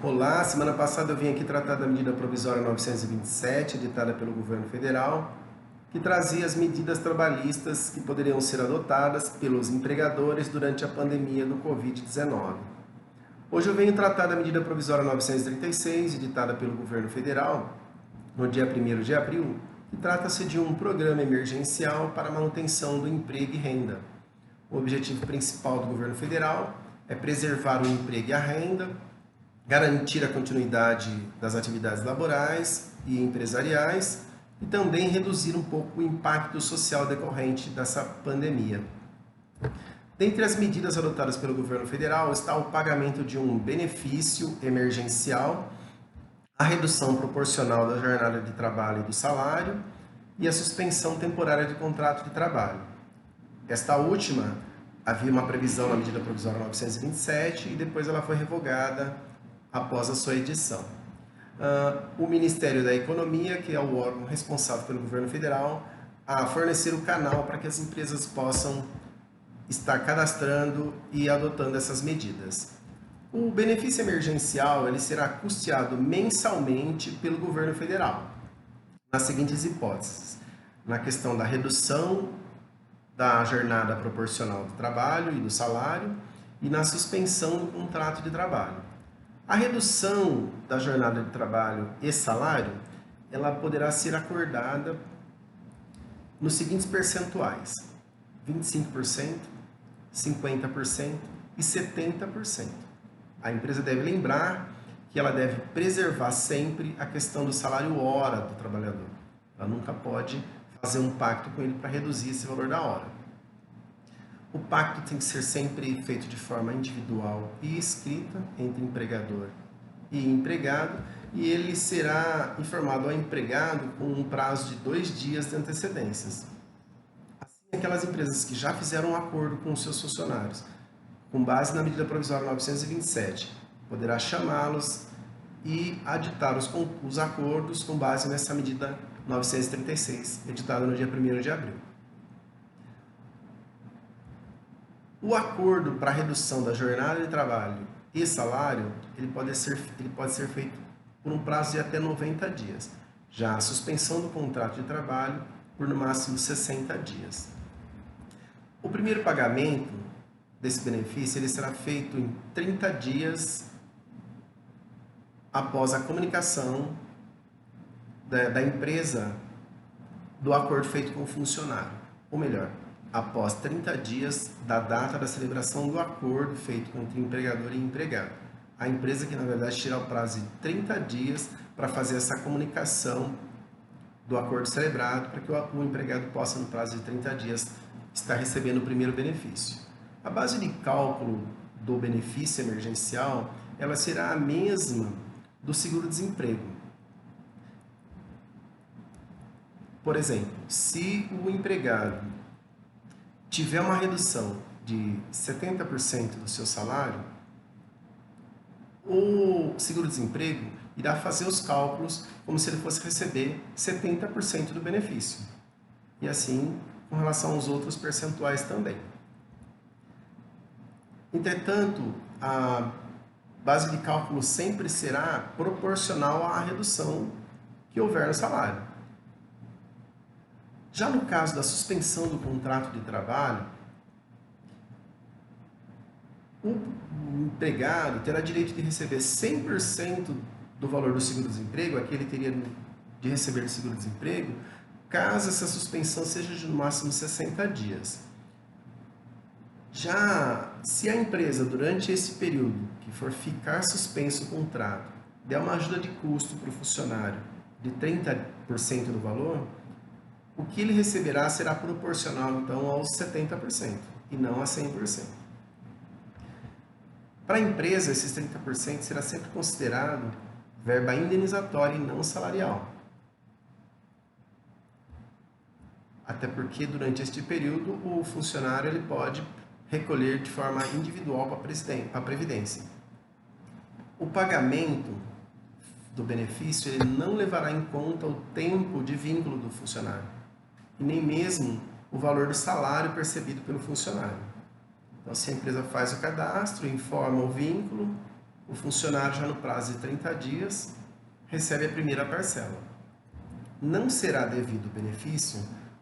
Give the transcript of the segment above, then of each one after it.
Olá, semana passada eu vim aqui tratar da medida provisória 927, editada pelo governo federal, que trazia as medidas trabalhistas que poderiam ser adotadas pelos empregadores durante a pandemia do Covid-19. Hoje eu venho tratar da medida provisória 936, editada pelo governo federal, no dia 1º de abril, que trata-se de um programa emergencial para a manutenção do emprego e renda. O objetivo principal do governo federal é preservar o emprego e a renda, garantir a continuidade das atividades laborais e empresariais e também reduzir um pouco o impacto social decorrente dessa pandemia. Dentre as medidas adotadas pelo governo federal está o pagamento de um benefício emergencial, a redução proporcional da jornada de trabalho e do salário e a suspensão temporária de contrato de trabalho. Esta última havia uma previsão na medida provisória 927 e depois ela foi revogada após a sua edição. O Ministério da Economia, que é o órgão responsável pelo governo federal, a fornecer o canal para que as empresas possam estar cadastrando e adotando essas medidas. O benefício emergencial ele será custeado mensalmente pelo governo federal, nas seguintes hipóteses: na questão da redução da jornada proporcional do trabalho e do salário e na suspensão do contrato de trabalho. A redução da jornada de trabalho e salário, ela poderá ser acordada nos seguintes percentuais: 25%, 50% e 70%. A empresa deve lembrar que ela deve preservar sempre a questão do salário hora do trabalhador. Ela nunca pode fazer um pacto com ele para reduzir esse valor da hora. O pacto tem que ser sempre feito de forma individual e escrita entre empregador e empregado, e ele será informado ao empregado com um prazo de 2 dias de antecedências. Assim, aquelas empresas que já fizeram um acordo com os seus funcionários, com base na medida provisória 927, poderá chamá-los e aditar os acordos com base nessa medida 936, editada no dia 1º de abril. O acordo para redução da jornada de trabalho e salário, ele pode ser feito por um prazo de até 90 dias. Já a suspensão do contrato de trabalho por no máximo 60 dias. O primeiro pagamento desse benefício ele será feito em 30 dias após a comunicação da empresa do acordo feito com o funcionário. Ou melhor, após 30 dias da data da celebração do acordo feito entre empregador e empregado. A empresa que, na verdade, terá o prazo de 30 dias para fazer essa comunicação do acordo celebrado, para que o empregado possa, no prazo de 30 dias, estar recebendo o primeiro benefício. A base de cálculo do benefício emergencial, ela será a mesma do seguro-desemprego. Por exemplo, se o empregado tiver uma redução de 70% do seu salário, o seguro-desemprego irá fazer os cálculos como se ele fosse receber 70% do benefício. E assim, com relação aos outros percentuais também. Entretanto, a base de cálculo sempre será proporcional à redução que houver no salário. Já no caso da suspensão do contrato de trabalho, o empregado terá direito de receber 100% do valor do seguro-desemprego, aquele ele teria de receber do seguro-desemprego, caso essa suspensão seja de no máximo 60 dias. Já se a empresa, durante esse período que for ficar suspenso o contrato, der uma ajuda de custo para o funcionário de 30% do valor, o que ele receberá será proporcional, então, aos 70% e não a 100%. Para a empresa, esses 30% será sempre considerado verba indenizatória e não salarial. Até porque, durante este período, o funcionário ele pode recolher de forma individual para a Previdência. O pagamento do benefício ele não levará em conta o tempo de vínculo do funcionário e nem mesmo o valor do salário percebido pelo funcionário. Então, se a empresa faz o cadastro, informa o vínculo o funcionário já no prazo de 30 dias recebe a primeira parcela. Não será devido benefício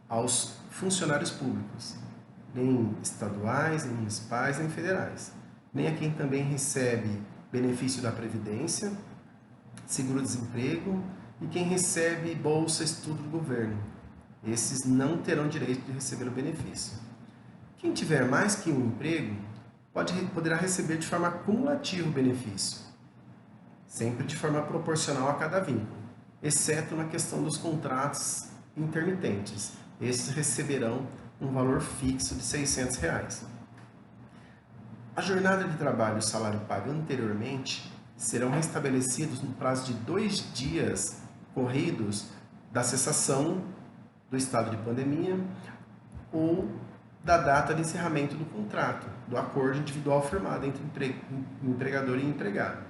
aos funcionários públicos, nem estaduais, nem municipais, nem federais, nem a quem também recebe benefício da Previdência, seguro-desemprego e quem recebe bolsa estudo do governo. Esses não terão direito de receber o benefício. Quem tiver mais que um emprego poderá receber de forma acumulativa o benefício, sempre de forma proporcional a cada vínculo, exceto na questão dos contratos intermitentes. Esses receberão um valor fixo de R$ 600. A jornada de trabalho e o salário pago anteriormente serão restabelecidos no prazo de 2 dias corridos da cessação do estado de pandemia ou da data de encerramento do contrato, do acordo individual firmado entre empregador e empregado.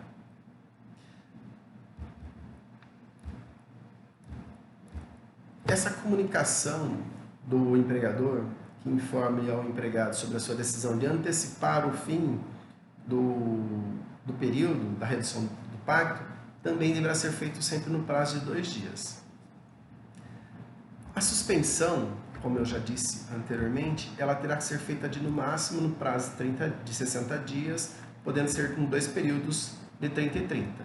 Essa comunicação do empregador, que informe ao empregado sobre a sua decisão de antecipar o fim do período da redução do pacto, também deverá ser feito sempre no prazo de 2 dias. A suspensão, como eu já disse anteriormente, ela terá que ser feita no máximo no prazo de 60 dias, podendo ser com 2 períodos de 30 e 30.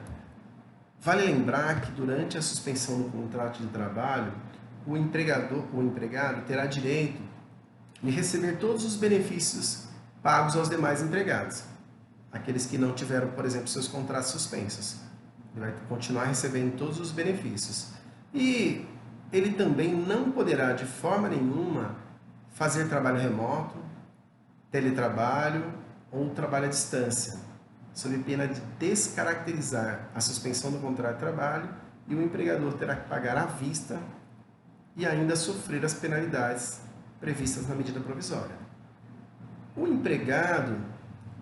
Vale lembrar que durante a suspensão do contrato de trabalho, o empregado terá direito de receber todos os benefícios pagos aos demais empregados. Aqueles que não tiveram, por exemplo, seus contratos suspensos. Ele vai continuar recebendo todos os benefícios. E ele também não poderá, de forma nenhuma, fazer trabalho remoto, teletrabalho ou trabalho à distância, sob pena de descaracterizar a suspensão do contrato de trabalho, e o empregador terá que pagar à vista e ainda sofrer as penalidades previstas na medida provisória. O empregado,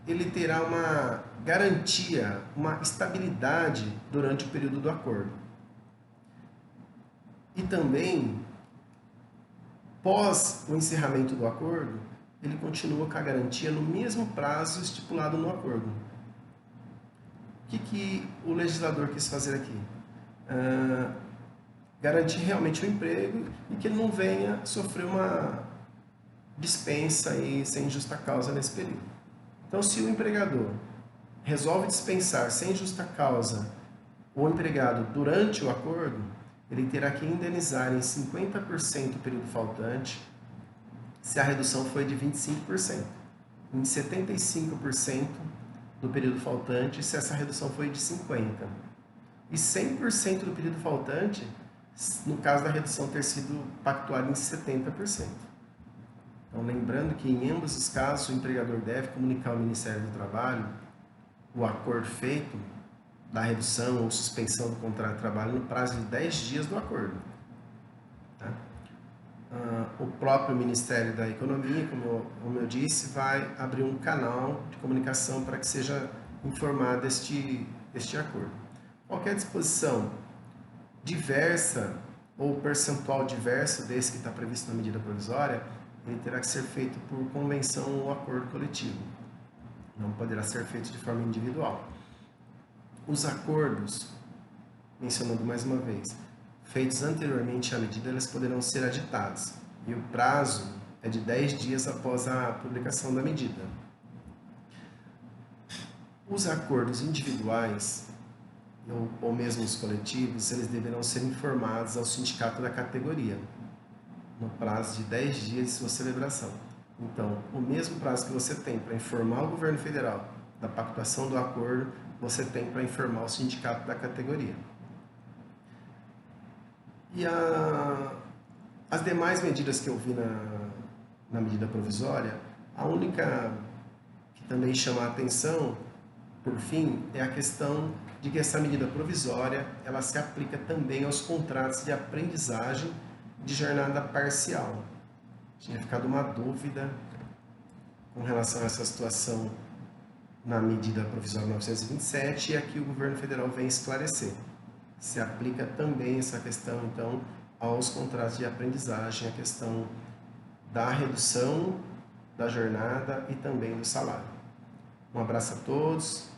ele terá uma garantia, uma estabilidade durante o período do acordo. E também, pós o encerramento do acordo, ele continua com a garantia no mesmo prazo estipulado no acordo. O que o legislador quis fazer aqui? Garantir realmente o emprego e que ele não venha sofrer uma dispensa aí sem justa causa nesse período. Então, se o empregador resolve dispensar sem justa causa o empregado durante o acordo, ele terá que indenizar em 50% o período faltante, se a redução foi de 25%, em 75% do período faltante, se essa redução foi de 50%, e 100% do período faltante, no caso da redução ter sido pactuada em 70%. Então, lembrando que em ambos os casos, o empregador deve comunicar ao Ministério do Trabalho o acordo feito da redução ou suspensão do contrato de trabalho no prazo de 10 dias do acordo. Tá? O próprio Ministério da Economia, como eu disse, vai abrir um canal de comunicação para que seja informado este acordo. Qualquer disposição diversa ou percentual diverso desse que está previsto na medida provisória, ele terá que ser feito por convenção ou acordo coletivo. Não poderá ser feito de forma individual. Os acordos, mencionando mais uma vez, feitos anteriormente à medida, eles poderão ser aditados. E o prazo é de 10 dias após a publicação da medida. Os acordos individuais, ou mesmo os coletivos, eles deverão ser informados ao sindicato da categoria, no prazo de 10 dias de sua celebração. Então, o mesmo prazo que você tem para informar o governo federal da pactuação do acordo, você tem para informar o sindicato da categoria. E as demais medidas que eu vi na medida provisória, a única que também chama a atenção, por fim, é a questão de que essa medida provisória, ela se aplica também aos contratos de aprendizagem de jornada parcial. Tinha ficado uma dúvida com relação a essa situação na medida provisória 927 e aqui o governo federal vem esclarecer. Se aplica também essa questão, então, aos contratos de aprendizagem, a questão da redução da jornada e também do salário. Um abraço a todos.